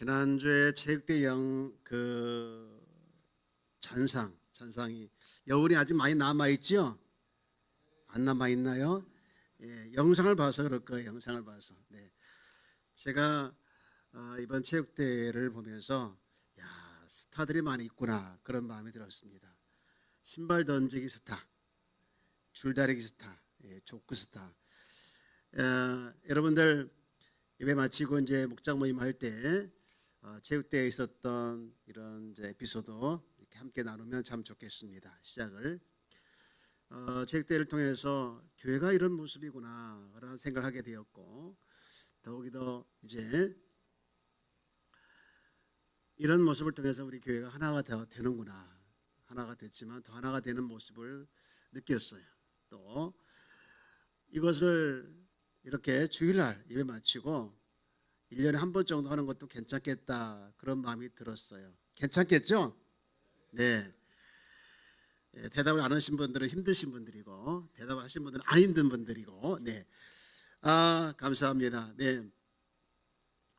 지난주에 체육대 잔상이 여운이 아직 많이 남아 있지요? 안 남아 있나요? 예, 영상을 봐서 그럴 거예요. 영상을 봐서. 네. 제가 이번 체육대회를 보면서 야, 스타들이 많이 있구나 그런 마음이 들었습니다. 신발 던지기 스타, 줄다리기 스타, 족구 스타. 여러분들 예배 마치고 이제 목장 모임 할 때 체육대회에 있었던 이런 이제 에피소드 이렇게 함께 나누면 참 좋겠습니다. 시작을 체육대회를 통해서 교회가 이런 모습이구나라는 생각을 하게 되었고, 더욱이 더 이제 이런 모습을 통해서 우리 교회가 하나가 되는구나, 하나가 됐지만 더 하나가 되는 모습을 느꼈어요. 또 이것을 이렇게 주일날 예배 마치고 1년에 한 번 정도 하는 것도 괜찮겠다 그런 마음이 들었어요. 괜찮겠죠? 네. 대답을 안 하신 분들은 힘드신 분들이고, 대답을 하신 분들은 안 힘든 분들이고, 네. 감사합니다. 네.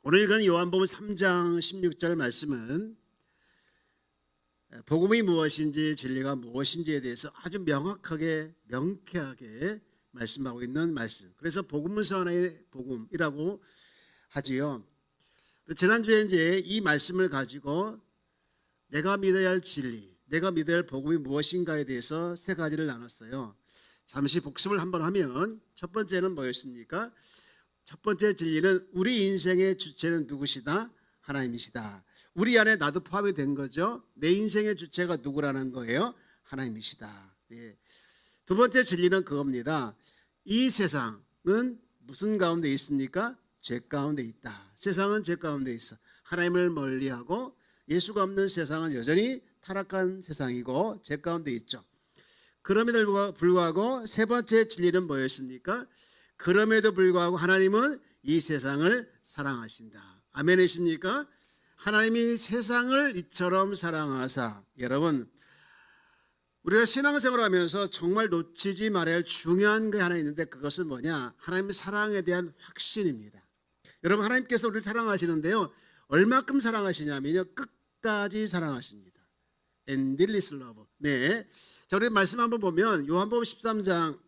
오늘 읽은 요한복음 3장 16절 말씀은 복음이 무엇인지 진리가 무엇인지에 대해서 아주 명확하게 명쾌하게 말씀하고 있는 말씀. 그래서 복음서 하나의 복음이라고 하지요. 지난주에 이제 이 말씀을 가지고 내가 믿어야 할 진리, 내가 믿어야 할 복음이 무엇인가에 대해서 세 가지를 나눴어요. 잠시 복습을 한번 하면 첫 번째는 뭐였습니까? 첫 번째 진리는 우리 인생의 주체는 누구시다? 하나님이시다. 우리 안에 나도 포함이 된 거죠. 내 인생의 주체가 누구라는 거예요? 하나님이시다. 예. 두 번째 진리는 그겁니다. 이 세상은 무슨 가운데 있습니까? 죄 가운데 있다. 세상은 죄 가운데 있어. 하나님을 멀리하고 예수가 없는 세상은 여전히 타락한 세상이고 죄 가운데 있죠. 그럼에도 불구하고 세 번째 진리는 뭐였습니까? 그럼에도 불구하고 하나님은 이 세상을 사랑하신다. 아멘이십니까? 하나님이 세상을 이처럼 사랑하사. 여러분, 우리가 신앙생활을 하면서 정말 놓치지 말아야 할 중요한 게 하나 있는데, 그것은 뭐냐? 하나님의 사랑에 대한 확신입니다. 여러분, 하나님께서 우리를 사랑하시는데요, 얼마큼 사랑하시냐면요, 끝까지 사랑하십니다. Endless love. 네. 자, 우리 말씀 한번 보면 요한복음 13장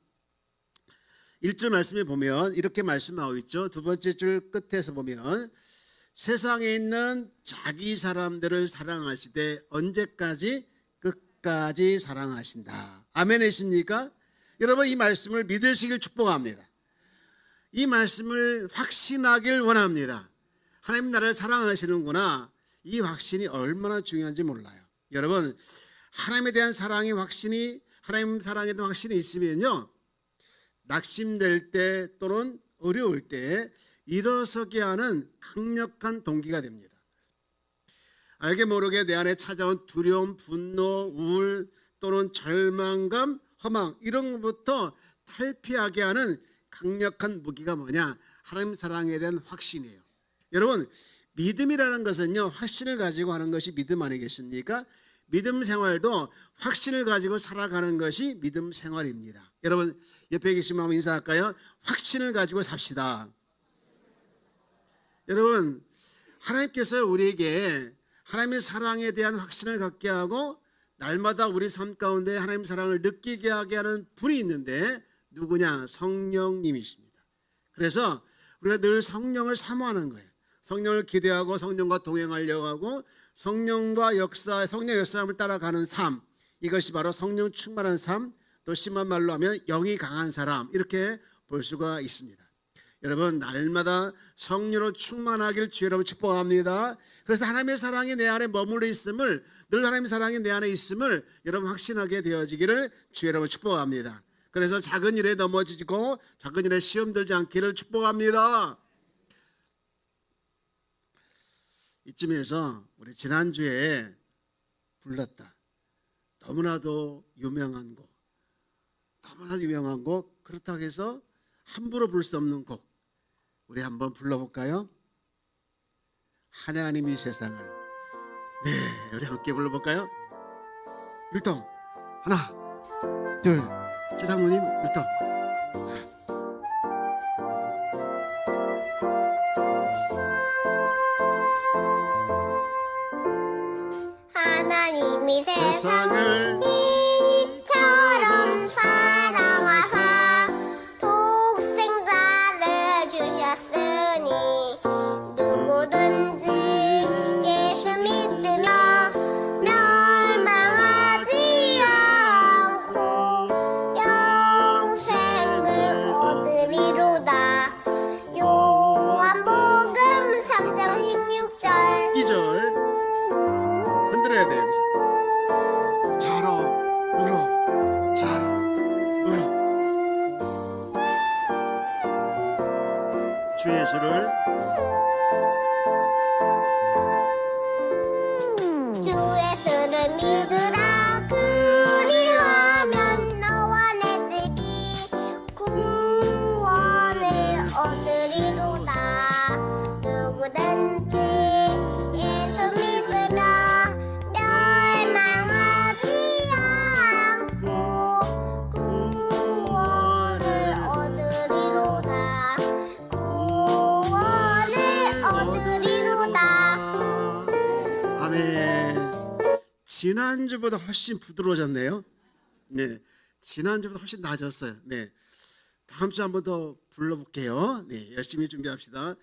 1절 말씀에 보면 이렇게 말씀하고 있죠. 두 번째 줄 끝에서 보면 세상에 있는 자기 사람들을 사랑하시되 언제까지? 끝까지 사랑하신다. 아멘이십니까? 여러분, 이 말씀을 믿으시길 축복합니다. 이 말씀을 확신하길 원합니다. 하나님 나라를 사랑하시는구나. 이 확신이 얼마나 중요한지 몰라요. 여러분, 하나님에 대한 사랑의 확신이, 하나님 사랑에 대한 확신이 있으면요, 낙심될 때 또는 어려울 때 일어서게 하는 강력한 동기가 됩니다. 알게 모르게 내 안에 찾아온 두려움, 분노, 우울 또는 절망감, 허망, 이런 것부터 탈피하게 하는 강력한 무기가 뭐냐? 하나님 사랑에 대한 확신이에요. 여러분, 믿음이라는 것은요, 확신을 가지고 하는 것이 믿음 아니겠습니까? 믿음 생활도 확신을 가지고 살아가는 것이 믿음 생활입니다. 여러분, 옆에 계신 분 인사할까요? 확신을 가지고 삽시다. 여러분, 하나님께서 우리에게 하나님의 사랑에 대한 확신을 갖게 하고 날마다 우리 삶 가운데 하나님 사랑을 느끼게 하게 하는 분이 있는데, 누구냐? 성령님이십니다. 그래서 우리가 늘 성령을 사모하는 거예요. 성령을 기대하고 성령과 동행하려고 하고 성령과 역사, 성령 역사함을 따라가는 삶, 이것이 바로 성령 충만한 삶, 또 심한 말로 하면 영이 강한 사람, 이렇게 볼 수가 있습니다. 여러분, 날마다 성령으로 충만하길 주 여러분 축복합니다. 그래서 하나님의 사랑이 내 안에 머물러 있음을, 늘 하나님의 사랑이 내 안에 있음을 여러분 확신하게 되어지기를 주 여러분 축복합니다. 그래서 작은 일에 넘어지고 작은 일에 시험 들지 않기를 축복합니다. 이쯤에서 우리 지난주에 불렀다, 너무나도 유명한 곡, 그렇다고 해서 함부로 부를 수 없는 곡, 우리 한번 불러볼까요? 하나님이 세상을. 네, 우리 함께 불러볼까요? 율동 하나 둘, 최장로님 율동. 예수를 주 예수를 믿으라 그리하면 너와 내 집이 구원을 얻으리로다. 누구든지 예수 믿으며 멸망하지 않고 구원을 얻으리로다. 구원을 얻으리로다. 아멘. 지난주보다 훨씬 부드러워졌네요. 네, 지난주보다 훨씬 나아졌어요. 네, 다음 주 한번 더 불러볼게요. 네, 열심히 준비합시다.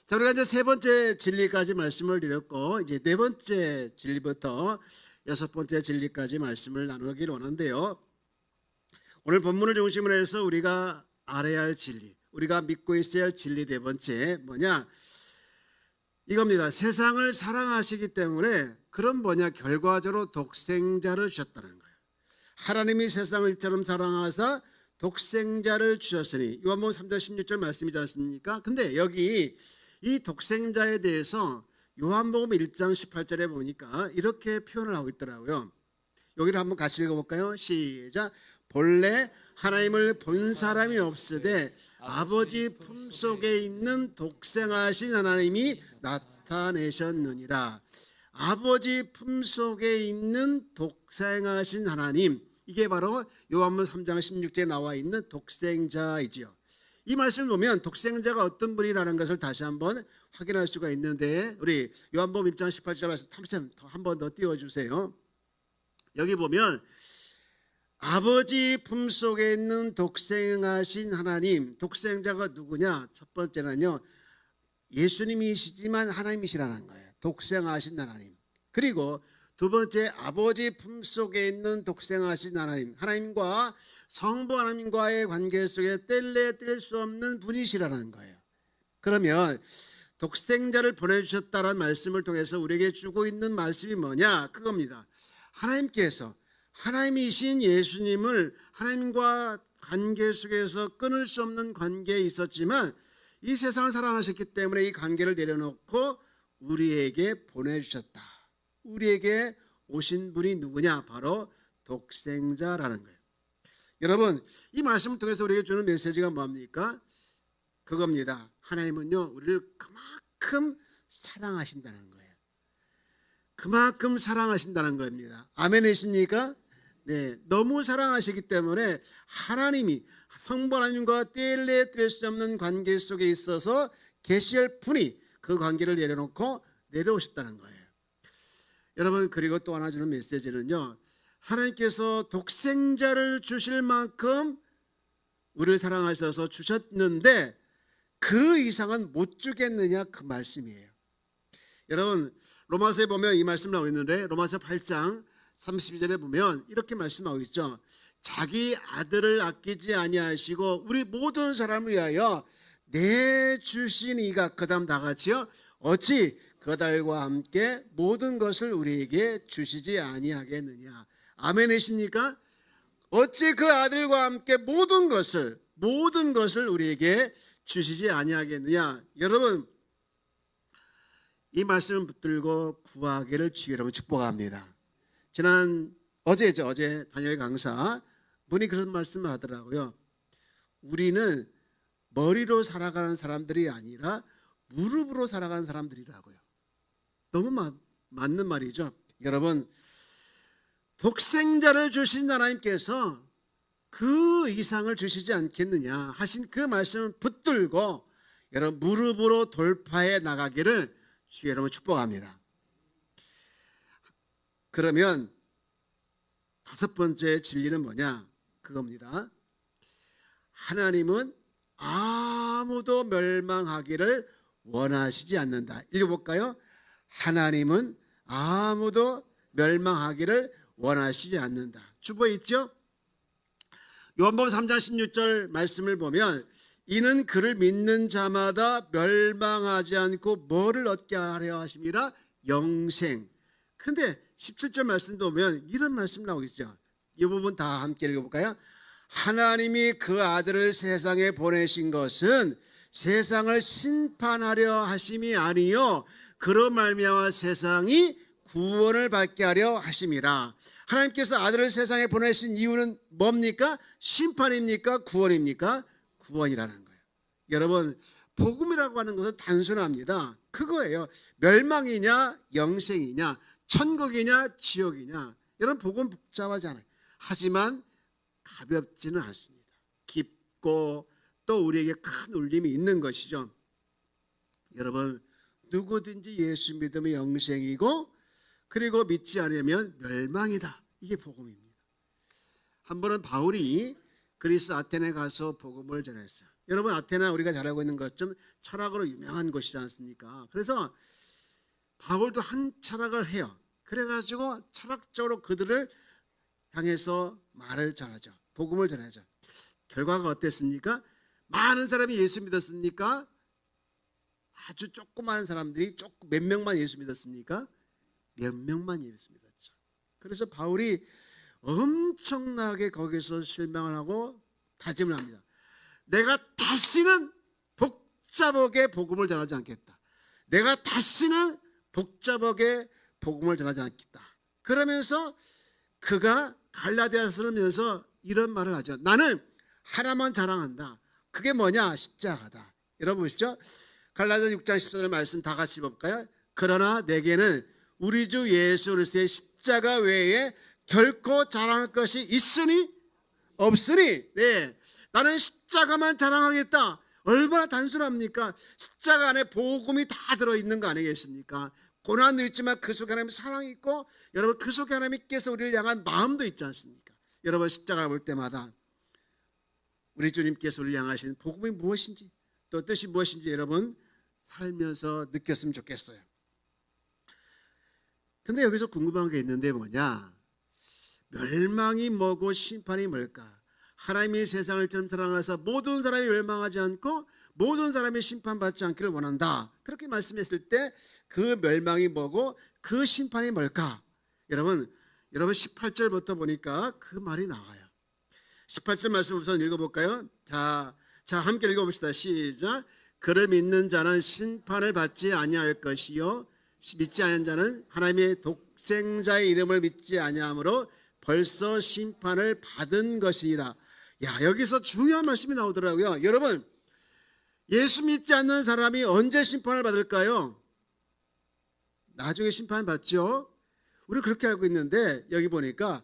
자, 우리가 이제 세 번째 진리까지 말씀을 드렸고, 이제 네 번째 진리부터 여섯 번째 진리까지 말씀을 나누기를 원하는데요. 오늘 본문을 중심으로 해서 우리가 알아야 할 진리, 우리가 믿고 있어야 할 진리 네 번째 뭐냐? 이겁니다. 세상을 사랑하시기 때문에 그런 뭐냐? 결과적으로 독생자를 주셨다는 거예요. 하나님이 세상을 이처럼 사랑하사 독생자를 주셨으니, 요한복음 3장 16절 말씀이지 않습니까? 근데 여기 이 독생자에 대해서 요한복음 1장 18절에 보니까 이렇게 표현을 하고 있더라고요. 여기를 한번 같이 읽어볼까요? 시작. 본래 하나님을 본 사람이 없으되 아버지 품속에 있는 독생하신 하나님이 나타내셨느니라. 아버지 품속에 있는 독생하신 하나님, 이게 바로 요한복음 3장 16절에 나와 있는 독생자이지요. 이 말씀을 보면 독생자가 어떤 분이라는 것을 다시 한번 확인할 수가 있는데, 우리 요한복음 1장 18절 말씀 한 번 더 띄워주세요. 여기 보면 아버지 품속에 있는 독생하신 하나님, 독생자가 누구냐? 첫 번째는요, 예수님이시지만 하나님이시라는 거예요. 독생하신 하나님. 그리고 두 번째, 아버지 품속에 있는 독생하신 하나님, 하나님과 성부 하나님과의 관계 속에 뗄래 뗄 수 없는 분이시라는 거예요. 그러면 독생자를 보내주셨다는 말씀을 통해서 우리에게 주고 있는 말씀이 뭐냐? 그겁니다. 하나님께서 하나님이신 예수님을 하나님과 관계 속에서 끊을 수 없는 관계에 있었지만 이 세상을 사랑하셨기 때문에 이 관계를 내려놓고 우리에게 보내주셨다. 우리에게 오신 분이 누구냐? 바로 독생자라는 거예요. 여러분, 이 말씀을 통해서 우리에게 주는 메시지가 뭡니까? 그겁니다. 하나님은요, 우리를 그만큼 사랑하신다는 거예요. 그만큼 사랑하신다는 겁니다. 아멘이십니까? 네, 너무 사랑하시기 때문에 하나님이 성부 하나님과 뗄래 뗄 수 없는 관계 속에 있어서 계시할 분이 그 관계를 내려놓고 내려오셨다는 거예요. 여러분, 그리고 또 하나 주는 메시지는요, 하나님께서 독생자를 주실 만큼 우리를 사랑하셔서 주셨는데 그 이상은 못 주겠느냐, 그 말씀이에요. 여러분, 로마서에 보면 이 말씀 나오고 있는데, 로마서 8장 32절에 보면 이렇게 말씀하고 있죠. 자기 아들을 아끼지 아니하시고 우리 모든 사람을 위하여 내주신 이가, 그 다음 나같이요, 어찌 그 아들과 함께 모든 것을 우리에게 주시지 아니하겠느냐. 아멘이십니까? 어찌 그 아들과 함께 모든 것을 우리에게 주시지 아니하겠느냐. 여러분, 이 말씀을 붙들고 구하기를 주의 이름으로 축복합니다. 어제 다니엘 강사 분이 그런 말씀을 하더라고요. 우리는 머리로 살아가는 사람들이 아니라 무릎으로 살아가는 사람들이라고요. 너무 맞는 말이죠. 여러분, 독생자를 주신 하나님께서 그 이상을 주시지 않겠느냐 하신 그 말씀을 붙들고 여러분, 무릎으로 돌파해 나가기를 주의 이름으로 축복합니다. 그러면 다섯 번째 진리는 뭐냐? 그겁니다. 하나님은 아무도 멸망하기를 원하시지 않는다. 읽어볼까요? 하나님은 아무도 멸망하기를 원하시지 않는다. 주보에 있죠? 요한복음 3장 16절 말씀을 보면 이는 그를 믿는 자마다 멸망하지 않고 뭐를 얻게 하려 하심이라? 영생. 근데 17절 말씀도 보면 이런 말씀 나오고 있죠. 이 부분 다 함께 읽어볼까요? 하나님이 그 아들을 세상에 보내신 것은 세상을 심판하려 하심이 아니요 그로 말미암아 세상이 구원을 받게 하려 하심이라. 하나님께서 아들을 세상에 보내신 이유는 뭡니까? 심판입니까? 구원입니까? 구원이라는 거예요. 여러분, 복음이라고 하는 것은 단순합니다. 그거예요. 멸망이냐 영생이냐, 천국이냐 지옥이냐. 여러분, 복음 복잡하지 않아요. 하지만 가볍지는 않습니다. 깊고 또 우리에게 큰 울림이 있는 것이죠. 여러분, 누구든지 예수 믿으면 영생이고 그리고 믿지 않으면 멸망이다. 이게 복음입니다. 한 번은 바울이 그리스 아테네에 가서 복음을 전했어요. 여러분, 아테네 우리가 잘 알고 있는 것처럼 철학으로 유명한 곳이지 않습니까? 그래서 바울도 한 철학을 해요. 그래가지고 철학적으로 그들을 향해서 말을 전하죠. 복음을 전하죠. 결과가 어땠습니까? 많은 사람이 예수 믿었습니까? 아주 조그마한 사람들이 몇 명만 예수 믿었습니까? 몇 명만 예수 믿었죠. 그래서 바울이 엄청나게 거기서 실망을 하고 다짐을 합니다. 내가 다시는 복잡하게 복음을 전하지 않겠다. 내가 다시는 복잡하게 복음을 전하지 않겠다. 그러면서 그가 갈라디아서를 면서 이런 말을 하죠. 나는 하나만 자랑한다. 그게 뭐냐? 십자가다. 여러분 보십시오. 갈라디아 6장 14절 말씀 다 같이 볼까요? 그러나 내게는 우리 주 예수 그리스도의 십자가 외에 결코 자랑할 것이 있으니 없으니. 네, 나는 십자가만 자랑하겠다. 얼마나 단순합니까? 십자가 안에 복음이 다 들어있는 거 아니겠습니까? 고난도 있지만 그 속에 하나님의 사랑이 있고, 여러분 그 속에 하나님께서 우리를 향한 마음도 있지 않습니까? 여러분, 십자가를 볼 때마다 우리 주님께서 우리를 향하신 복음이 무엇인지, 또 뜻이 무엇인지 여러분 살면서 느꼈으면 좋겠어요. 근데 여기서 궁금한 게 있는데 뭐냐? 멸망이 뭐고 심판이 뭘까? 하나님이 세상을 처럼 사랑하사 모든 사람이 멸망하지 않고 모든 사람이 심판받지 않기를 원한다. 그렇게 말씀했을 때 그 멸망이 뭐고 그 심판이 뭘까? 여러분 18절부터 보니까 그 말이 나와요. 18절 말씀 우선 읽어볼까요? 자, 함께 읽어봅시다. 시작. 그를 믿는 자는 심판을 받지 아니할 것이요 믿지 아니한 자는 하나님의 독생자의 이름을 믿지 아니하므로 벌써 심판을 받은 것이라. 야, 여기서 중요한 말씀이 나오더라고요. 여러분, 예수 믿지 않는 사람이 언제 심판을 받을까요? 나중에 심판 받죠. 우리 그렇게 알고 있는데 여기 보니까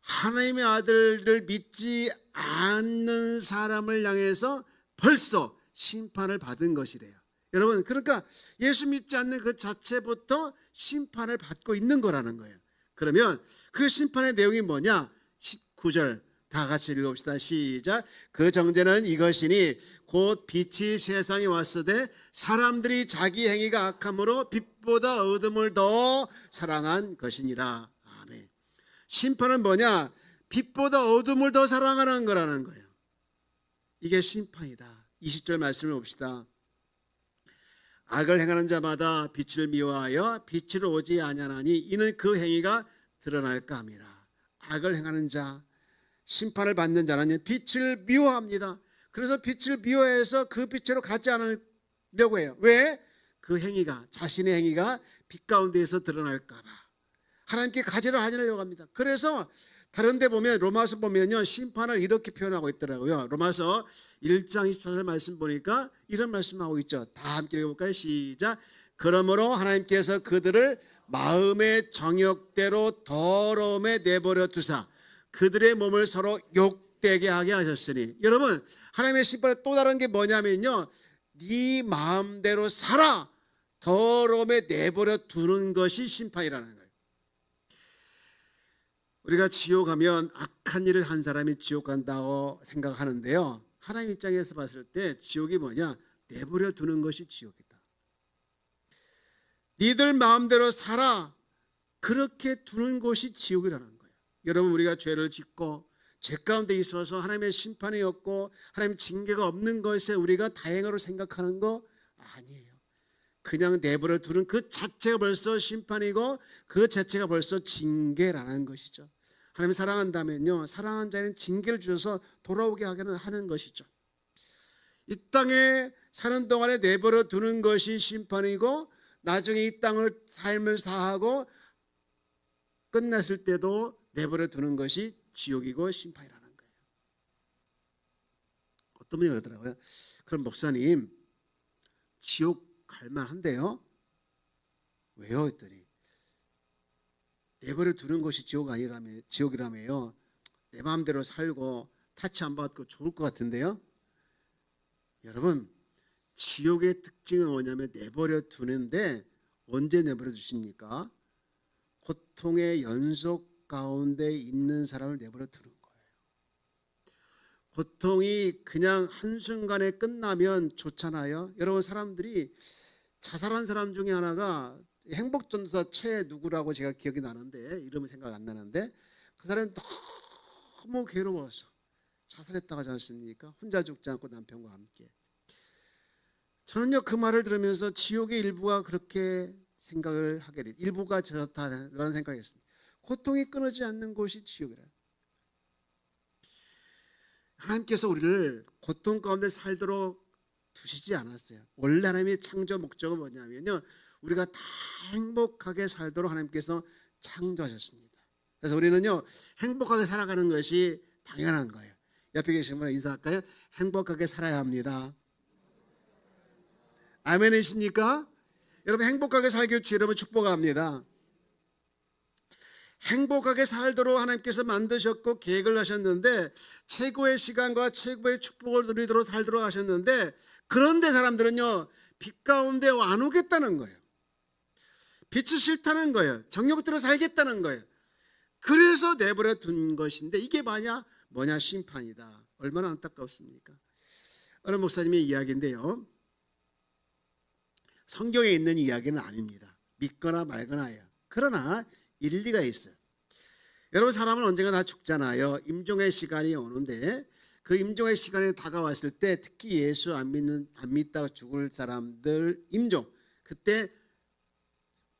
하나님의 아들을 믿지 않는 사람을 향해서 벌써 심판을 받은 것이래요. 여러분, 그러니까 예수 믿지 않는 그 자체부터 심판을 받고 있는 거라는 거예요. 그러면 그 심판의 내용이 뭐냐? 19절 다 같이 읽어봅시다. 시작. 그 정죄는 이것이니 곧 빛이 세상에 왔으되 사람들이 자기 행위가 악함으로 빛보다 어둠을 더 사랑한 것이니라. 아멘. 심판은 뭐냐? 빛보다 어둠을 더 사랑하는 거라는 거예요. 이게 심판이다. 20절 말씀을 봅시다. 악을 행하는 자마다 빛을 미워하여 빛으로 오지 아니하나니 이는 그 행위가 드러날까 함이라. 악을 행하는 자, 심판을 받는 자는 빛을 미워합니다. 그래서 빛을 미워해서 그 빛으로 가지 않으려고 해요. 왜? 그 행위가, 자신의 행위가 빛 가운데에서 드러날까 봐 하나님께 가지를 않으려고 합니다. 그래서 다른 데 보면 로마서 보면요, 심판을 이렇게 표현하고 있더라고요. 로마서 1장 24절 말씀 보니까 이런 말씀하고 있죠. 다 함께 읽어볼까요? 시작. 그러므로 하나님께서 그들을 마음의 정욕대로 더러움에 내버려 두사 그들의 몸을 서로 욕되게 하게 하셨으니. 여러분, 하나님의 심판의 또 다른 게 뭐냐면요, 네 마음대로 살아 더러움에 내버려 두는 것이 심판이라는 거예요. 우리가 지옥 가면 악한 일을 한 사람이 지옥 간다고 생각하는데요, 하나님 입장에서 봤을 때 지옥이 뭐냐? 내버려 두는 것이 지옥이다. 니들 마음대로 살아 그렇게 두는 것이 지옥이라는 거예요. 여러분, 우리가 죄를 짓고 죄 가운데 있어서 하나님의 심판이 없고 하나님의 징계가 없는 것에 우리가 다행으로 생각하는 거 아니에요. 그냥 내버려 두는 그 자체가 벌써 심판이고 그 자체가 벌써 징계라는 것이죠. 하나님 사랑한다면요, 사랑한 자에는 징계를 주셔서 돌아오게 하는 것이죠. 이 땅에 사는 동안에 내버려 두는 것이 심판이고 나중에 이 땅을 삶을 사하고 끝났을 때도 내버려 두는 것이 지옥이고 심판이라는 거예요. 어떤 분이 그러더라고요. 그럼 목사님 지옥 갈 만한데요? 왜요? 했더니 내버려 두는 것이 지옥이라며요. 내 마음대로 살고 타치 안 받고 좋을 것 같은데요. 여러분 지옥의 특징은 뭐냐면 내버려 두는데 언제 내버려 두십니까? 고통의 연속 가운데 있는 사람을 내버려 두는 거예요. 고통이 그냥 한순간에 끝나면 좋잖아요. 여러분 사람들이 자살한 사람 중에 하나가 행복전도사 최 누구라고 제가 기억이 나는데 이름은 생각 안 나는데 그 사람은 너무 괴로워서 자살했다고 하지 않습니까? 혼자 죽지 않고 남편과 함께. 저는요 그 말을 들으면서 지옥의 일부가 그렇게 생각을 하게 돼요. 일부가 저렇다라는 생각이 했습니다. 고통이 끊어지지 않는 곳이 지옥이라. 하나님께서 우리를 고통 가운데 살도록 두시지 않았어요. 원래 하나님의 창조 목적은 뭐냐면요, 우리가 다 행복하게 살도록 하나님께서 창조하셨습니다. 그래서 우리는요 행복하게 살아가는 것이 당연한 거예요. 옆에 계신 분과 인사할까요? 행복하게 살아야 합니다. 아멘이십니까? 여러분 행복하게 살길 주 여러분 축복합니다. 행복하게 살도록 하나님께서 만드셨고 계획을 하셨는데 최고의 시간과 최고의 축복을 누리도록 살도록 하셨는데 그런데 사람들은요 빛 가운데 안 오겠다는 거예요. 빛이 싫다는 거예요. 정욕대로 살겠다는 거예요. 그래서 내버려 둔 것인데 이게 뭐냐 심판이다. 얼마나 안타깝습니까? 어느 목사님의 이야기인데요, 성경에 있는 이야기는 아닙니다. 믿거나 말거나예요. 그러나 일리가 있어요. 여러분 사람은 언젠가 다 죽잖아요. 임종의 시간이 오는데 그 임종의 시간이 다가왔을 때 특히 예수 안 믿다가 죽을 사람들 임종, 그때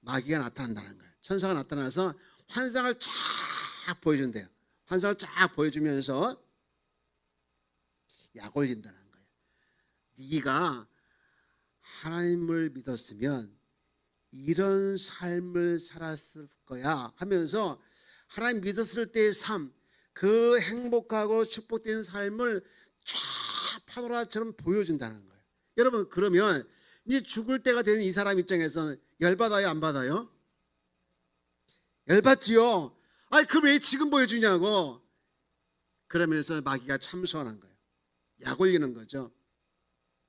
마귀가 나타난다는 거예요. 천사가 나타나서 환상을 쫙 보여준대요. 환상을 쫙 보여주면서 약 올린다는 거예요. 네가 하나님을 믿었으면 이런 삶을 살았을 거야 하면서 하나님 믿었을 때의 삶, 그 행복하고 축복된 삶을 쫙 파노라처럼 보여준다는 거예요. 여러분 그러면 이제 죽을 때가 되는 이 사람 입장에서는 열받아요 안 받아요? 열받지요. 아니 그럼 왜 지금 보여주냐고. 그러면서 마귀가 참소하는 거예요. 약 올리는 거죠.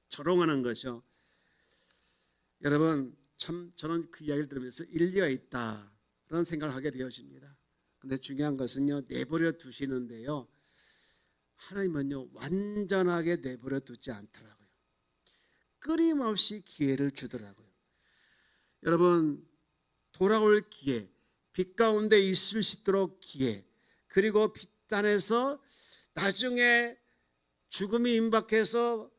조롱하는 거죠. 여러분 참 저는 그 이야기를 들으면서 일리가 있다 그런 생각을 하게 되어집니다. 근데 중요한 것은요 내버려 두시는데요 하나님은요 완전하게 내버려 두지 않더라고요. 끊임없이 기회를 주더라고요. 여러분 돌아올 기회, 빛 가운데 있을 수 있도록 기회, 그리고 빛 안에서 나중에 죽음이 임박해서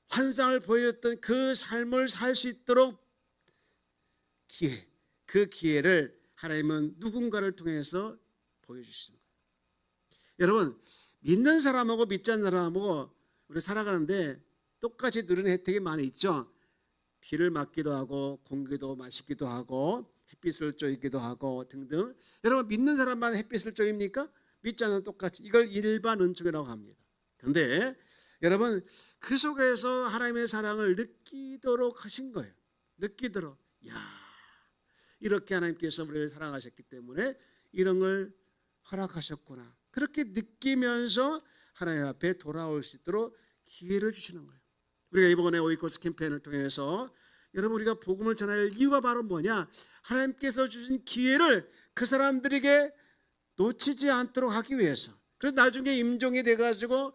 환상을 보여줬던 그 삶을 살 수 있도록 기회, 그 기회를 하나님은 누군가를 통해서 보여주시는 거예요. 여러분 믿는 사람하고 믿지 않는 사람하고 우리 살아가는데 똑같이 누리는 혜택이 많이 있죠. 비를 맞기도 하고 공기도 마시기도 하고 햇빛을 쬐기도 하고 등등. 여러분 믿는 사람만 햇빛을 쬐입니까? 믿지 않는 똑같이 이걸 일반 은총이라고 합니다. 그런데 여러분 그 속에서 하나님의 사랑을 느끼도록 하신 거예요. 느끼도록. 이렇게 하나님께서 우리를 사랑하셨기 때문에 이런 걸 허락하셨구나. 그렇게 느끼면서 하나님 앞에 돌아올 수 있도록 기회를 주시는 거예요. 우리가 이번에 오이코스 캠페인을 통해서 여러분 우리가 복음을 전할 이유가 바로 뭐냐? 하나님께서 주신 기회를 그 사람들에게 놓치지 않도록 하기 위해서. 그래서 나중에 임종이 돼가지고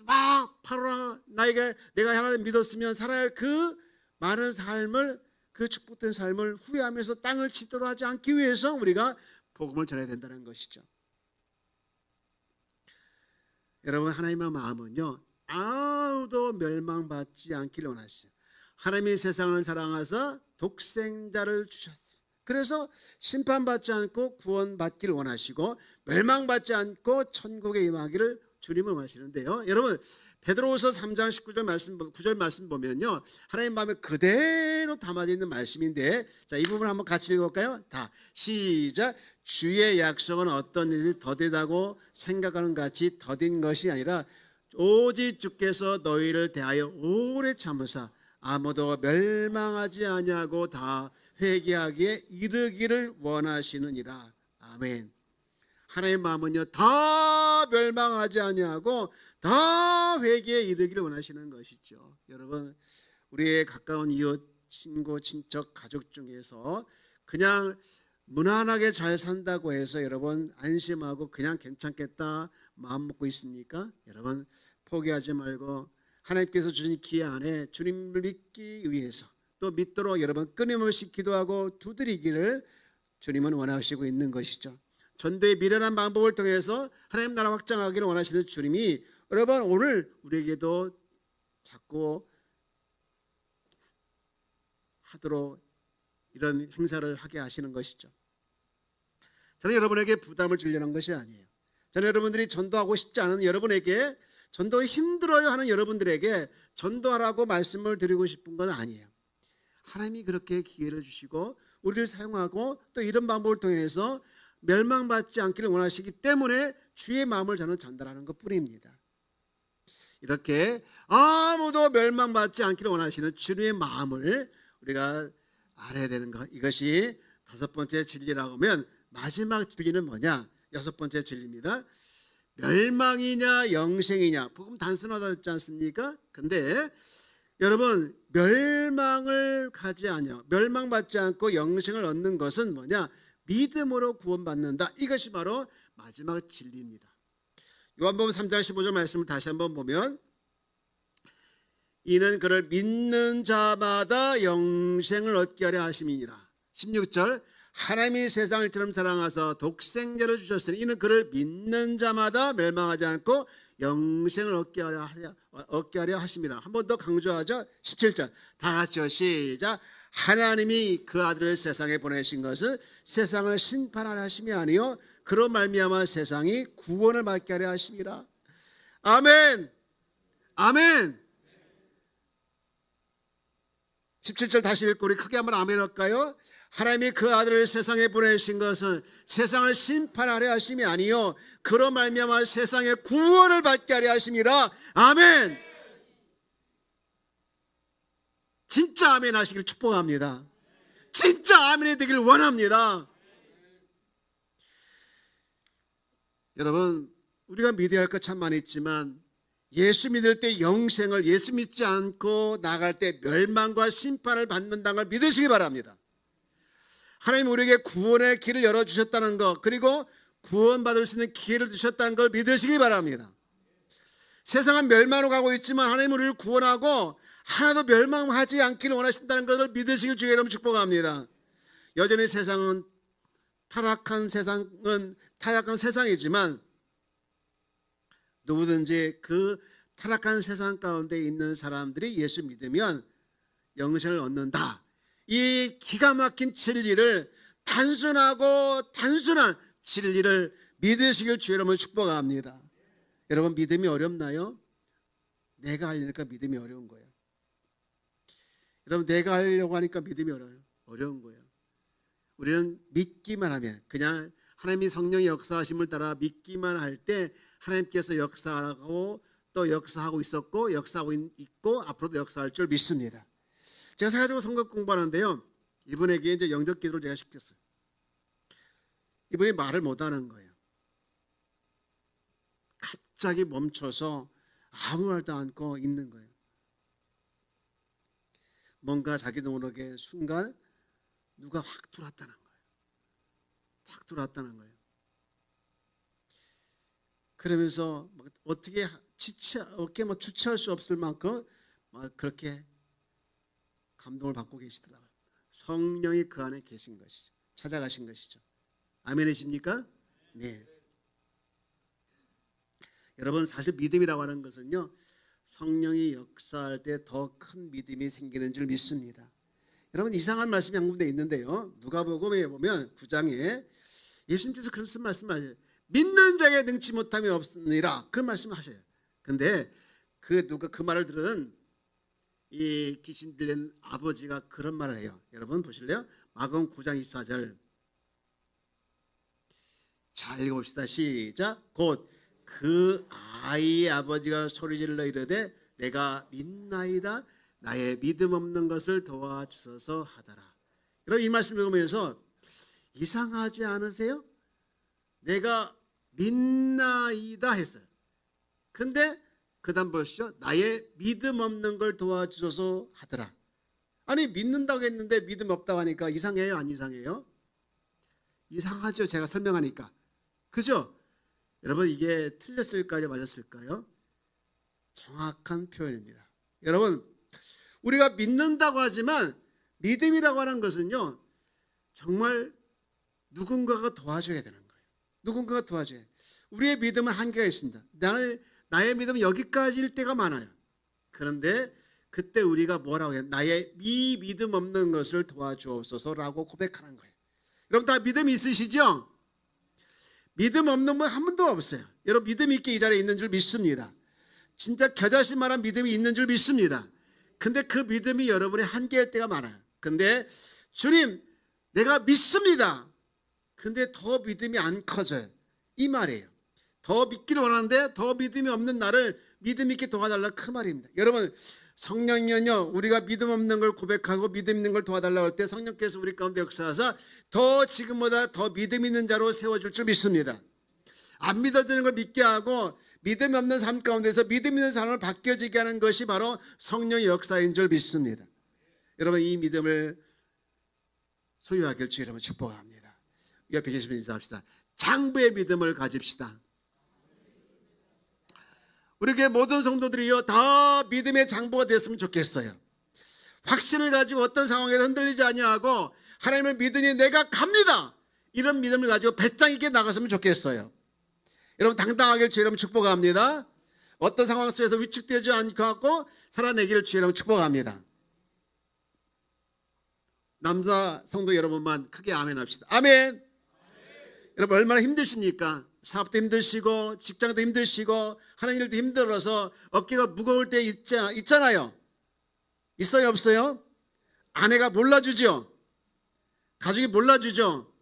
막 바로 나에게 내가 하나님 믿었으면 살아야 할 그 많은 삶을, 그 축복된 삶을 후회하면서 땅을 치도록 하지 않기 위해서 우리가 복음을 전해야 된다는 것이죠. 여러분 하나님의 마음은요 아무도 멸망받지 않기를 원하시죠. 하나님이 세상을 사랑하사 독생자를 주셨어요. 그래서 심판받지 않고 구원받기를 원하시고 멸망받지 않고 천국에 임하기를 주님을 원하시는데요. 여러분 베드로후서 3장 19절 말씀 9절 말씀 보면요. 하나님 마음에 그대로 담아져 있는 말씀인데 자, 이 부분 한번 같이 읽어볼까요? 다 시작. 주의 약속은 어떤 일이 더디다고 생각하는 같이 더딘 것이 아니라 오직 주께서 너희를 대하여 오래 참으사 아무도 멸망하지 아니하고 다 회개하기에 이르기를 원하시느니라. 아멘. 하나님의 마음은요 다 멸망하지 아니하고 다 회개에 이르기를 원하시는 것이죠. 여러분 우리의 가까운 이웃, 친구, 친척, 가족 중에서 그냥 무난하게 잘 산다고 해서 여러분 안심하고 그냥 괜찮겠다 마음 먹고 있습니까? 여러분 포기하지 말고 하나님께서 주신 기회 안에 주님을 믿기 위해서 또 믿도록 여러분 끊임없이 기도하고 두드리기를 주님은 원하시고 있는 것이죠. 전도의 미련한 방법을 통해서 하나님 나라 확장하기를 원하시는 주님이 여러분 오늘 우리에게도 자꾸 하도록 이런 행사를 하게 하시는 것이죠. 저는 여러분에게 부담을 주려는 것이 아니에요. 저는 여러분들이 전도하고 싶지 않은 여러분에게 전도 힘들어요 하는 여러분들에게 전도하라고 말씀을 드리고 싶은 건 아니에요. 하나님이 그렇게 기회를 주시고 우리를 사용하고 또 이런 방법을 통해서 멸망받지 않기를 원하시기 때문에 주의 마음을 저는 전달하는 것뿐입니다. 이렇게 아무도 멸망받지 않기를 원하시는 주님의 마음을 우리가 알아야 되는 것, 이것이 다섯 번째 진리라고 하면 마지막 진리는 뭐냐? 여섯 번째 진리입니다. 멸망이냐 영생이냐. 복음 단순하지 않습니까? 근데 여러분 멸망을 가지 않냐, 멸망받지 않고 영생을 얻는 것은 뭐냐? 믿음으로 구원받는다. 이것이 바로 마지막 진리입니다. 요한복음 3장 15절 말씀을 다시 한번 보면 이는 그를 믿는 자마다 영생을 얻게 하려 하심이니라. 16절 하나님이 세상을 이처럼 사랑하사 독생자를 주셨으니 이는 그를 믿는 자마다 멸망하지 않고 영생을 얻게 하려 하심이라. 한 번 더 강조하죠. 17절 다 같이요 시작. 하나님이 그 아들을 세상에 보내신 것은 세상을 심판하려 하심이 아니요 그로 말미암아 세상이 구원을 받게 하려 하심이라. 아멘. 아멘. 17절 다시 읽고 우리 크게 한번 아멘 할까요? 하나님이 그 아들을 세상에 보내신 것은 세상을 심판하려 하심이 아니요 그로 말미암아 세상의 구원을 받게 하려 하심이라. 아멘. 진짜 아멘 하시길 축복합니다. 진짜 아멘이 되길 원합니다. 여러분 우리가 믿어야 할 것 참 많이 있지만 예수 믿을 때 영생을, 예수 믿지 않고 나갈 때 멸망과 심판을 받는다는 걸 믿으시기 바랍니다. 하나님 우리에게 구원의 길을 열어주셨다는 것, 그리고 구원받을 수 있는 기회를 주셨다는 걸 믿으시기 바랍니다. 세상은 멸망으로 가고 있지만 하나님 우리를 구원하고 하나도 멸망하지 않기를 원하신다는 것을 믿으시길 주의 이름으로 축복합니다. 여전히 세상은 타락한 세상이지만 누구든지 그 타락한 세상 가운데 있는 사람들이 예수 믿으면 영생을 얻는다. 이 기가 막힌 진리를 단순한 진리를 믿으시길 주의 이름으로 축복합니다. 여러분 믿음이 어렵나요? 내가 하려니까 믿음이 어려운 거예요. 여러분 내가 하려고 하니까 믿음이 어려운 거예요. 우리는 믿기만 하면, 그냥 하나님이 성령의 역사하심을 따라 믿기만 할 때 하나님께서 역사하고 또 역사하고 있었고 역사하고 있고 앞으로도 역사할 줄 믿습니다. 제가 사회적으로 성경 공부하는데요, 이분에게 이제 영적 기도를 제가 시켰어요. 이분이 말을 못하는 거예요. 갑자기 멈춰서 아무 말도 않고 있는 거예요. 뭔가 자기도 모르게 순간 누가 확 들어왔다는 거예요. 확 들어왔다는 거예요. 그러면서 어떻게 주체할 수 없을 만큼 막 그렇게 감동을 받고 계시더라고요. 성령이 그 안에 계신 것이죠. 찾아가신 것이죠. 아멘이십니까? 네. 여러분 사실 믿음이라고 하는 것은요, 성령이 역사할 때 더 큰 믿음이 생기는 줄 믿습니다. 여러분 이상한 말씀이 한 군데 있는데요, 누가복음에 보면 9장에 예수님께서 그런 말씀을 하세요. 믿는 자에게 능치 못함이 없느니라. 그런 말씀을 하셔요. 근데 누가 그 말을 들은 이 귀신 들린 아버지가 그런 말을 해요. 여러분 보실래요? 마가복음 9장 24절 잘 읽어봅시다. 시작. 곧 그 아이의 아버지가 소리질러 이르되 내가 믿나이다. 나의 믿음 없는 것을 도와주소서 하더라. 여러분 이 말씀을 읽으면서 이상하지 않으세요? 내가 믿나이다 했어요. 근데 그 다음 보시죠. 나의 믿음 없는 걸 도와주소서 하더라. 아니 믿는다고 했는데 믿음 없다고 하니까 이상해요? 안 이상해요? 이상하죠. 제가 설명하니까. 그죠? 여러분 이게 틀렸을까요? 맞았을까요? 정확한 표현입니다. 여러분 우리가 믿는다고 하지만 믿음이라고 하는 것은요 정말 누군가가 도와줘야 되는 거예요. 누군가가 도와줘야 돼요. 우리의 믿음은 한계가 있습니다. 나의 믿음은 여기까지일 때가 많아요. 그런데 그때 우리가 뭐라고 해요? 나의 이 믿음 없는 것을 도와주옵소서라고 고백하는 거예요. 여러분 다 믿음 있으시죠? 믿음 없는 분 한 분도 없어요. 여러분 믿음 있게 이 자리에 있는 줄 믿습니다. 진짜 겨자씨만한 믿음이 있는 줄 믿습니다. 근데 그 믿음이 여러분의 한계일 때가 많아요. 근데 주님 내가 믿습니다. 근데 더 믿음이 안 커져요. 이 말이에요. 더 믿기를 원하는데 더 믿음이 없는 나를 믿음 있게 도와달라 그 말입니다. 여러분 성령이요 우리가 믿음 없는 걸 고백하고 믿음 있는 걸 도와달라고 할 때 성령께서 우리 가운데 역사하사 더 지금보다 더 믿음 있는 자로 세워줄 줄 믿습니다. 안 믿어지는 걸 믿게 하고 믿음이 없는 삶 가운데서 믿음 있는 삶을 바뀌어지게 하는 것이 바로 성령의 역사인 줄 믿습니다. 여러분 이 믿음을 소유하길 주 여러분 축복합니다. 옆에 계신 분 인사합시다. 장부의 믿음을 가집시다. 우리 교회 모든 성도들이요 다 믿음의 장부가 됐으면 좋겠어요. 확신을 가지고 어떤 상황에서 흔들리지 아니하고 하나님을 믿으니 내가 갑니다. 이런 믿음을 가지고 배짱 있게 나갔으면 좋겠어요. 여러분 당당하길 주 여러분 축복합니다. 어떤 상황 속에서 위축되지 않고 살아내기를 주 여러분 축복합니다. 남자 성도 여러분만 크게 아멘 합시다. 아멘. 여러분 얼마나 힘드십니까? 사업도 힘드시고 직장도 힘드시고 하는 일도 힘들어서 어깨가 무거울 때 있잖아요. 있어요 없어요? 아내가 몰라주죠? 가족이 몰라주죠?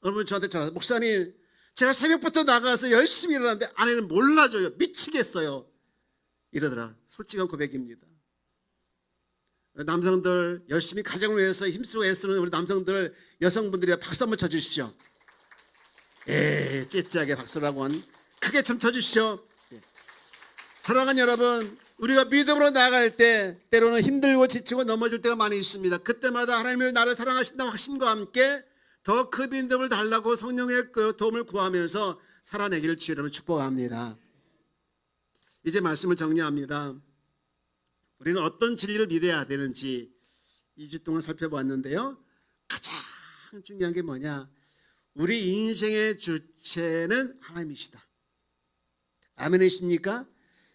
여러분 저한테 전화 목사님 제가 새벽부터 나가서 열심히 일어났는데 아내는 몰라줘요. 미치겠어요. 이러더라. 솔직한 고백입니다. 남성들 열심히 가정을 위해서 힘쓰고 애쓰는 우리 남성들 여성분들이 박수 한번 쳐주십시오. 째째하게 박수를 하고 크게 좀 쳐주십시오. 사랑하는 여러분 우리가 믿음으로 나아갈 때 때로는 힘들고 지치고 넘어질 때가 많이 있습니다. 그때마다 하나님을 나를 사랑하신다는 확신과 함께 더 큰 믿음을 달라고 성령의 도움을 구하면서 살아내기를 주 여러분 축복합니다. 이제 말씀을 정리합니다. 우리는 어떤 진리를 믿어야 되는지 2주 동안 살펴봤는데요. 가장 중요한 게 뭐냐? 우리 인생의 주체는 하나님이시다. 아멘이십니까?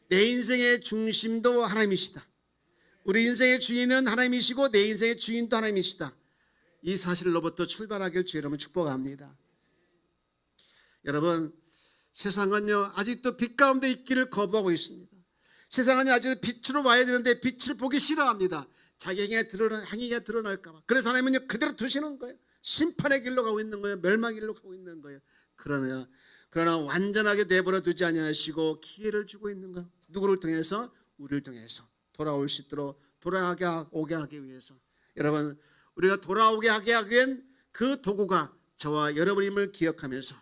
내 인생의 중심도 하나님이시다. 우리 인생의 주인은 하나님이시고 내 인생의 주인도 하나님이시다. 이 사실로부터 출발하길 주 여러분 축복합니다. 여러분 세상은요 아직도 빛 가운데 있기를 거부하고 있습니다. 세상은 아직도 빛으로 와야 되는데 빛을 보기 싫어합니다. 자기 행위가 드러날까 봐. 그래서 하나님은 그대로 두시는 거예요. 심판의 길로 가고 있는 거예요. 멸망의 길로 가고 있는 거예요. 그러나 완전하게 내버려 두지 아니하시고 기회를 주고 있는 거예요. 누구를 통해서? 우리를 통해서 돌아올 수 있도록 돌아오게 하기 위해서. 여러분 우리가 돌아오게 하기 위한 그 도구가 저와 여러분임을 기억하면서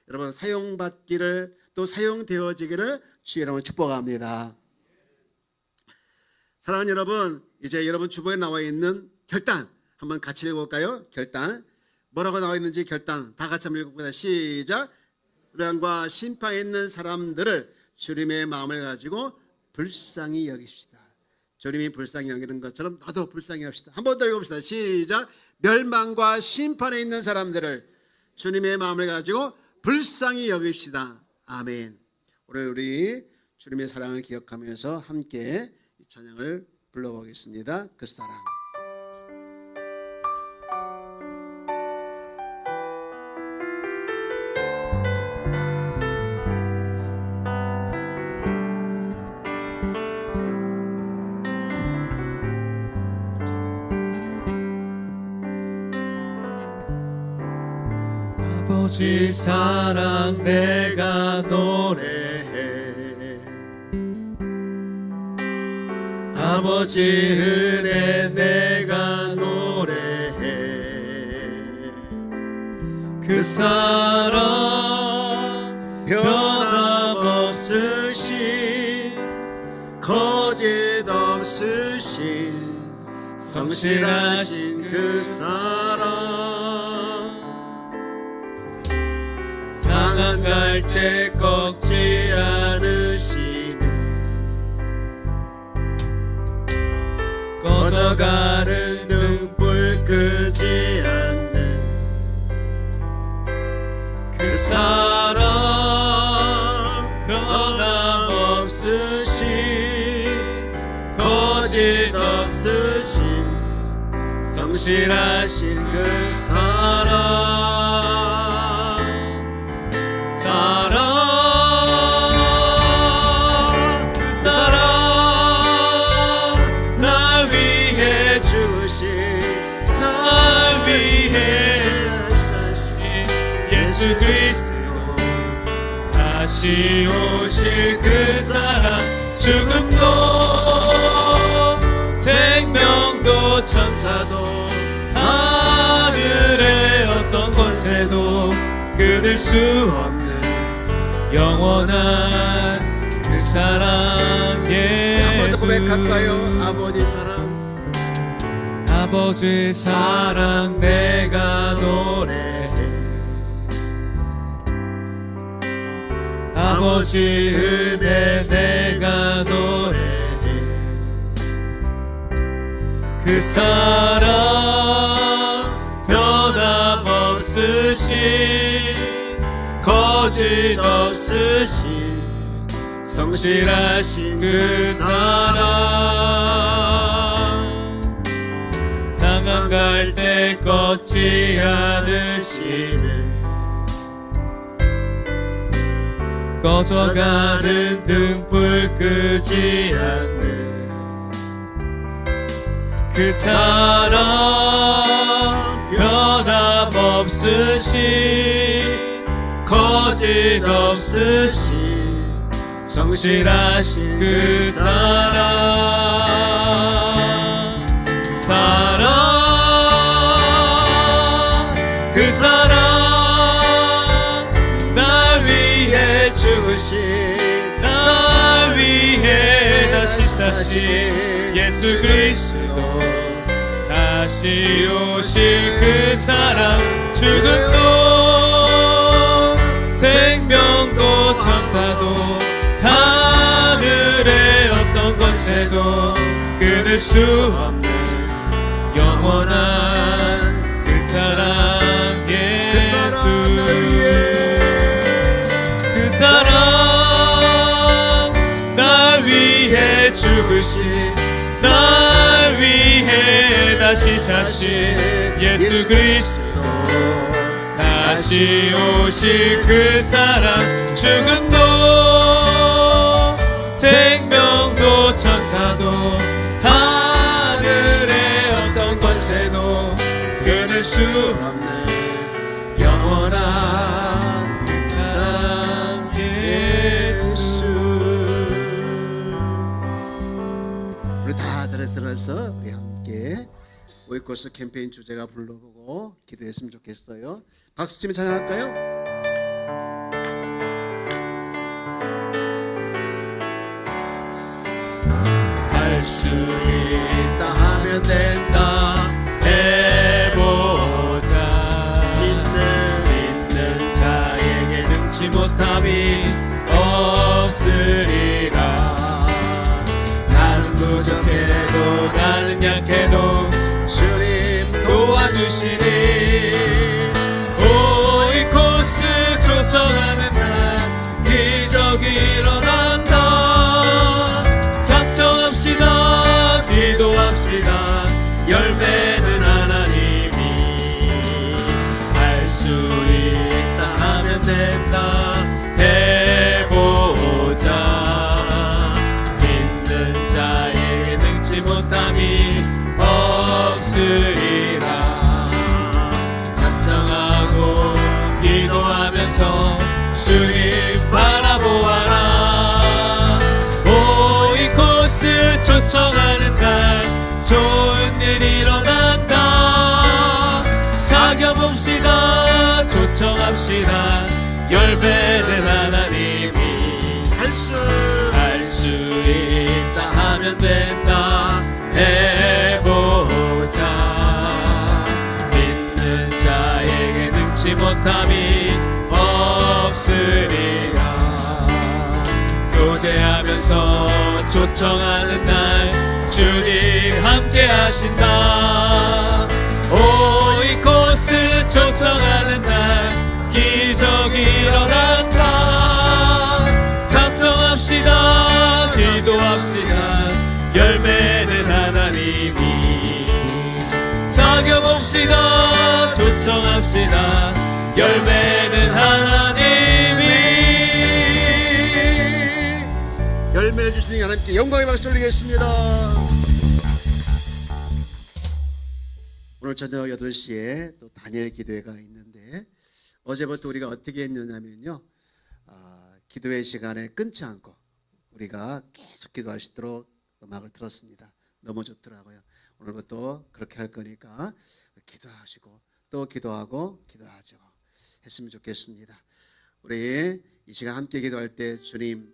여러분 사용받기를 또 사용되어지기를 주 여러분 축복합니다. 사랑하는 여러분 이제 여러분 주보에 나와 있는 결단 한번 같이 읽어볼까요? 결단 뭐라고 나와 있는지 결단 다 같이 한번 읽어봅니다. 시작. 율법과 심판에 있는 사람들을 주님의 마음을 가지고 불쌍히 여기십시다. 주님이 불쌍히 여기는 것처럼 나도 불쌍히 합시다. 한 번 더 읽어봅시다. 시작. 멸망과 심판에 있는 사람들을 주님의 마음을 가지고 불쌍히 여깁시다. 아멘. 오늘 우리 주님의 사랑을 기억하면서 함께 이 찬양을 불러보겠습니다. 그 사랑. 아버지 사랑 내가 노래해 아버지 은혜 내가 노래해 그 사랑 변함없으신 거짓 없으신 성실하신 그 사랑 상한 갈 때 꺾지 않으시는 꺼져가는 등불 끄지 않는 그 사랑 변함없으신 거짓 없으신 성실하신 그 사랑 그 사랑 날 위해 주신 날 위해 사신 예수 그리스도 다시 오실 그 사랑 죽음도 생명도 천사도 하늘의 어떤 권세도 끊을 수 없는 영원한 그 사랑 한번 더 예수 고백할까요? 아버지 사랑 아버지 사랑 내가 노래해 아버지 은혜 내가 노래해 그 사랑 변함없으신 거짓 없으신 성실하신 그 사랑 상한 갈 때 꺾지 않으시는 꺼져가는 등불 끄지 않는 그 사랑 변함없으신 거짓 없으신 성실하신 그 사랑 그 사랑 날 위해 죽으신 날 위해 다시 사신 예수 그리스도 다시 오실 그 사랑 죽음도 생명도 천사도 하늘의 어떤 권세도 끊을 수 없는 영원한 그 사랑 예수 그 사랑 날 위해 죽으신 날 위해 다시 사신 예수 그리스도 다시 오실 그 사랑 죽음도 생명도 천사도 하늘의 어떤 권세도 끊을 수 없는 영원한 그 사랑 예수 우리 다 들어서 우리 함께 오이코스 캠페인 주제가 불러보고 기도했으면 좋겠어요. 박수 치며 찬양할까요? 할 수 있다 하면 된다 해보자 믿는 자에게 능치 못함이 없으리라 나는 부족해도 나는 약해도 주님 도와주시니 오이코스 초청하는 날 기적이 일어난다 작정합시다 기도합시다 열매 열매는 하나님이 할 수 할 수 있다 하면 된다 해보자. 믿는 자에게 능치 못함이 없으리라. 교제하면서 초청하는 날 주님 함께 하신다. 오 이곳을 초청하는 날 기적이 일어난다. 작정합시다. 기도합시다. 열매는 하나님이 사겨봅시다. 초청합시다. 열매는 하나님이. 열매를 주시는 하나님께 영광의 박수 올리겠습니다. 오늘 저녁 8시에 또 다니엘 기도회가 있는데 어제부터 우리가 어떻게 했느냐면요, 기도회 시간에 끊지 않고 우리가 계속 기도할 수 있도록 음악을 들었습니다. 너무 좋더라고요. 오늘부터 그렇게 할 거니까 기도하시고 또 기도하고 기도하죠 했으면 좋겠습니다. 우리 이 시간 함께 기도할 때 주님,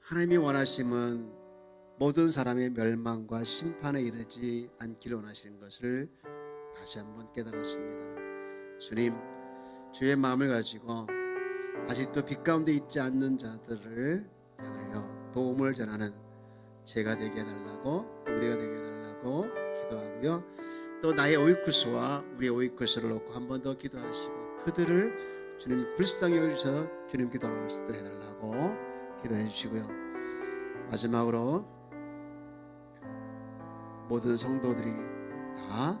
하나님이 원하심은 모든 사람의 멸망과 심판에 이르지 않기를 원하시는 것을 다시 한번 깨달았습니다. 주님, 주의 마음을 가지고 아직도 빛 가운데 있지 않는 자들을 향하여 복음을 전하는 제가 되게 해달라고, 또 우리가 되게 해달라고 기도하고요. 또 나의 오이쿠스와 우리의 오이쿠스를 놓고 한 번 더 기도하시고 그들을 주님 불쌍히 여기셔서 주님 기도할 수 있도록 해달라고 기도해 주시고요. 마지막으로 모든 성도들이 다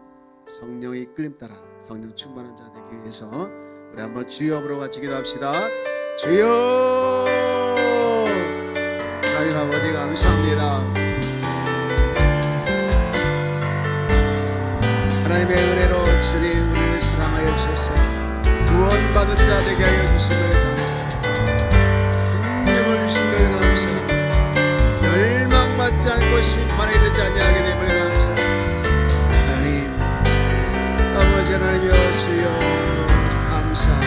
성령의 이끌림 따라 성령 충만한 자 되기 위해서 우리 한번 주여 같이 기도합시다. 주여, 하나님 아버지 감사합니다. 하나님의 은혜로 주님 우리를 사랑하여 주셔서 구원받은 자 되게 하여 주심을 생명을 주신 걸 감사합니다. 멸망받지 않고 심판에 이르지 아니하게 됨을 감사합니다. 하나님 아버지 하나님이여 주여 감사하고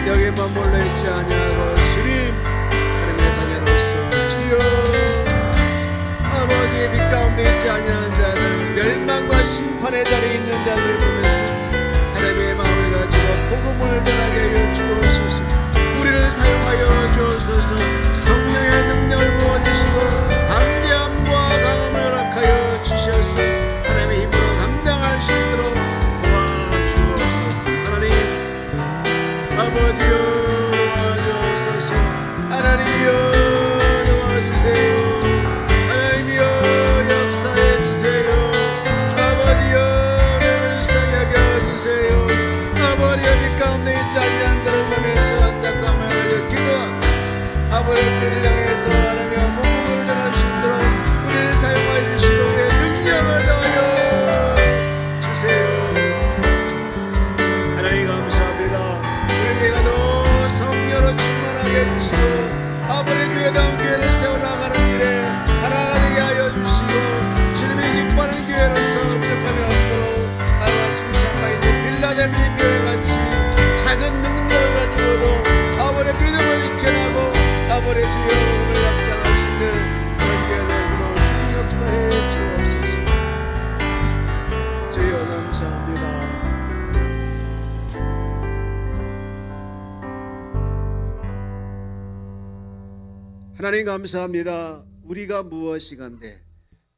여기에 머물러 있지 아니하고 주님 하나님의 자녀로서 주여 아버지의 빛 가운데 있지 아니하는 자들, 멸망과 심판의 자리에 있는 자들을 보면서 하나님의 마음을 가지고 복음을 전하게 하여 주옵소서. 우리를 사용하여 주옵소서. 성령의 능력을 부어주시고 담대함과 강함을 허락하여 주셔서 하나님의 힘으로 감당할 수 있도록 도와주옵소서. 하나님 아버지여 도와주옵소서. 하나님이여 도와주세요. 하나님이여 역사해 주세요. 아버지여 나를 불쌍히 여겨주세요. 아버지여 빛 가운데 있지 아니한 자를 보면서 안타까움을 하여 기도하고 아버지의 뜻을 향해서 하나님의 복음을 전할 수 있도록 우리를 사용하여 주시고 우리의 능력을 더하여 주세요. 하나님 감사합니다. 우리에게 더 성령으로 충만하게 해주시고 아버지의 교회다운 교회를 세워나가는 일에 하나가 되게 하여 주시고 주님이 기뻐하는 교회로서 부족함이 없도록 하나가 칭찬과 있는 빌라델비 교회같이 작은 능력을 가지고도 아버지의 믿음을 지켜나고 아버지의 주의 복음을 확장할 수 있는 그런 교회가 되도록 주님 역사해 주옵소서. 주여 감사합니다. 하나님 감사합니다. 우리가 무엇이간데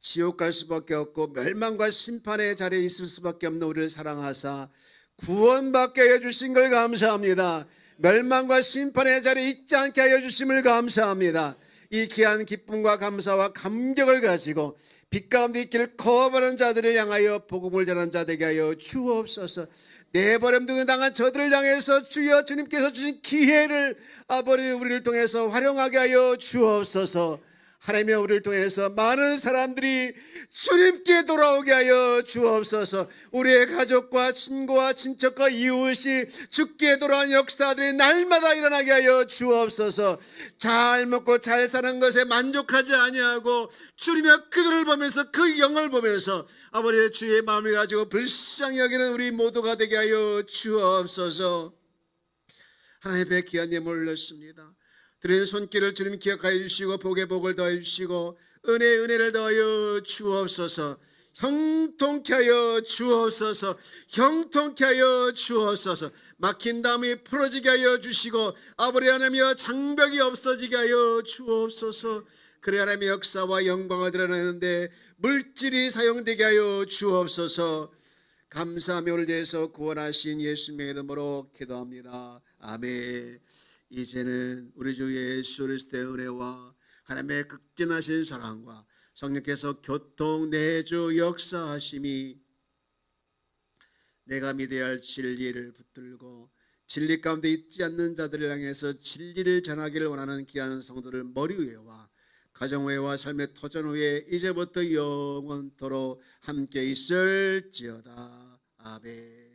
지옥 갈 수밖에 없고 멸망과 심판의 자리에 있을 수밖에 없는 우리를 사랑하사 구원받게 하여 주신 걸 감사합니다. 멸망과 심판의 자리에 있지 않게 하여 주심을 감사합니다. 이 귀한 기쁨과 감사와 감격을 가지고 빛 가운데 있기를 거부하는 자들을 향하여 복음을 전하는 자 되게 하여 주옵소서. 내버림 등을 당한 저들을 향해서 주여 주님께서 주신 기회를 아버지 우리를 통해서 활용하게 하여 주옵소서. 하나님의 우리를 통해서 많은 사람들이 주님께 돌아오게 하여 주옵소서. 우리의 가족과 친구와 친척과 이웃이 주께 돌아온 역사들이 날마다 일어나게 하여 주옵소서. 잘 먹고 잘 사는 것에 만족하지 아니하고 주님의 그들을 보면서 그 영을 보면서 아버지의 주의 마음을 가지고 불쌍히 여기는 우리 모두가 되게 하여 주옵소서. 하나님의 귀한 예물 올렸습니다. 드리는 손길을 주님 기억하여 주시고 복에 복을 더해 주시고 은혜에 은혜를 더하여 주옵소서. 형통케 하여 주옵소서. 형통케 하여 주옵소서. 막힌 담이 풀어지게 하여 주시고 아버지 하나님이여 장벽이 없어지게 하여 주옵소서. 그래 하나님의 역사와 영광을 드러내는데 물질이 사용되게 하여 주옵소서. 감사하며 오늘 제에서 구원하신 예수님의 이름으로 기도합니다. 아멘. 이제는 우리 주 예수 그리스도의 은혜와 하나님의 극진하신 사랑과 성령께서 교통 내주 역사하심이 내가 믿어야 할 진리를 붙들고 진리 가운데 있지 않는 자들을 향해서 진리를 전하기를 원하는 귀한 성도들 머리 위에와 가정 위에와 삶의 터전 위에 이제부터 영원토록 함께 있을지어다. 아멘.